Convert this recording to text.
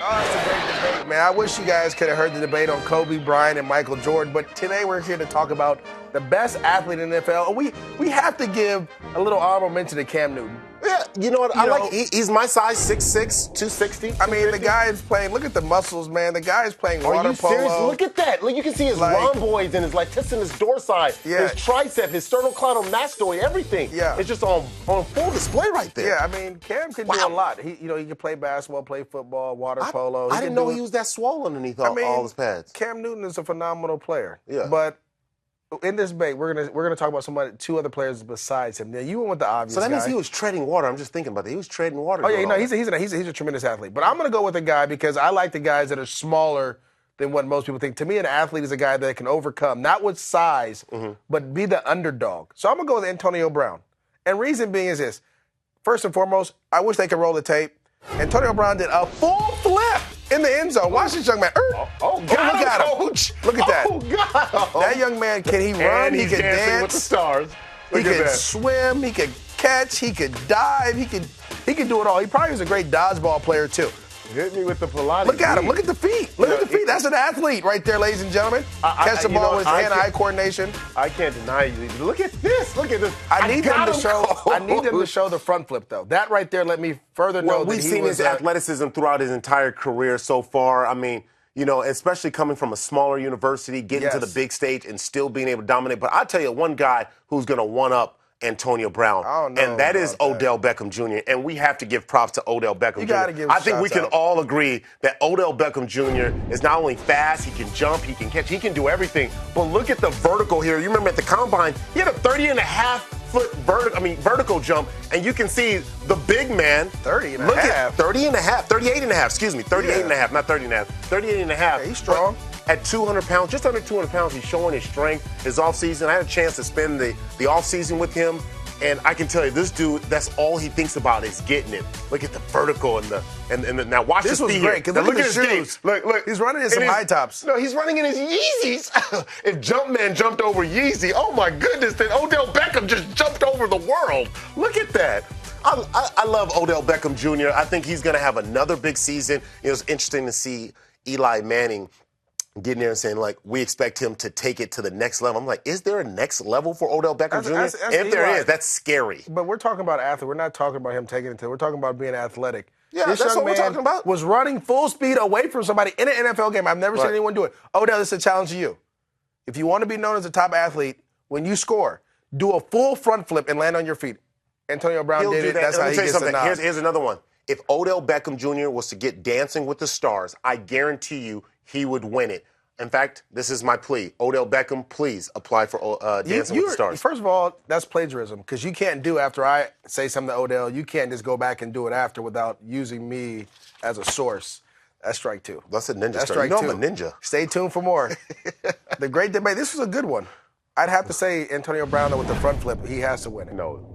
Oh, it's a great debate, man. I wish you guys could have heard the debate on Kobe Bryant and Michael Jordan, but today we're here to talk about the best athlete in the NFL. We have to give a little honorable mention to Cam Newton. Yeah, you know what? He's my size, 6'6", 260. I mean, the guy is playing, look at the muscles, man. The guy is playing water polo. Are you serious? Look at that. Look, you can see his rhomboids and his latissimus dorsi, his tricep, his sternocleidomastoid, everything. Yeah. It's just on full display right there. Yeah, I mean, Cam can do a lot. He can play basketball, play football, water polo. I didn't know he was that swollen underneath all his pads. Cam Newton is a phenomenal player. Yeah. But in this debate, we're gonna talk about two other players besides him. Now, you went with the obvious. So that means guy. he was treading water. I'm just thinking about that. He was treading water. Oh yeah, he's a tremendous athlete. But I'm gonna go with a guy because I like the guys that are smaller than what most people think. To me, an athlete is a guy that can overcome, not with size, but be the underdog. So I'm gonna go with Antonio Brown. And reason being is this: first and foremost, I wish they could roll the tape. Antonio Brown did a full flip in the end zone. Watch this young man. Look at him. Look at that. Oh, God. That young man, can he run? And he can dance with the stars. He can swim. He can catch. He can dive. He can do it all. He probably was a great dodgeball player, too. Hit me with the Pilates. Look at him. Look at the feet. Look at the feet. That's an athlete right there, ladies and gentlemen. Catch the ball with his hand-eye coordination. I can't deny you. Look at this. Look at this. I need them to show the front flip, though. That right there let me further know that we've seen his athleticism throughout his entire career so far. I mean, especially coming from a smaller university, getting to the big stage and still being able to dominate. But I'll tell you one guy who's going to one-up Antonio Brown, and that is Odell Beckham Jr. And we have to give props to Odell Beckham Jr. I think we can all agree that Odell Beckham Jr. is not only fast, he can jump, he can catch, he can do everything. But look at the vertical here. You remember at the combine, he had a 30.5-foot vertical jump, and you can see the big man. 30 and a look half. At 30 and a half, 38 and a half, excuse me, 38 and a half, not 30 and a half, 38 and a half. Yeah, he's strong. At 200 pounds, just under 200 pounds, he's showing his strength, his offseason. I had a chance to spend the offseason with him, and I can tell you, this dude, that's all he thinks about is getting it. Look at the vertical and the now watch this the was speed great. Now Look at his shoes. Look. He's running in some high tops. No, he's running in his Yeezys. If Jumpman jumped over Yeezy, oh my goodness, then Odell Beckham just jumped over the world. Look at that. I love Odell Beckham Jr. I think he's going to have another big season. It was interesting to see Eli Manning getting there and saying, we expect him to take it to the next level. I'm like, is there a next level for Odell Beckham Jr.? If there is, that's scary. But we're talking about athlete. We're not talking about him taking it to. We're talking about being athletic. Yeah, this that's young what we're talking about. Was running full speed away from somebody in an NFL game. I've never seen anyone do it. Odell, this is a challenge to you. If you want to be known as a top athlete, when you score, do a full front flip and land on your feet. Antonio Brown did it. That's how he gets the nod. Here's another one. If Odell Beckham Jr. was to get Dancing with the Stars, I guarantee you he would win it. In fact, this is my plea. Odell Beckham, please apply for Dancing with the Stars. First of all, that's plagiarism because you can't do after I say something to Odell, you can't just go back and do it after without using me as a source. That's strike two. That's a ninja strike. I'm a ninja. Stay tuned for more. The great debate. This was a good one. I'd have to say Antonio Brown, though, with the front flip, he has to win it. No.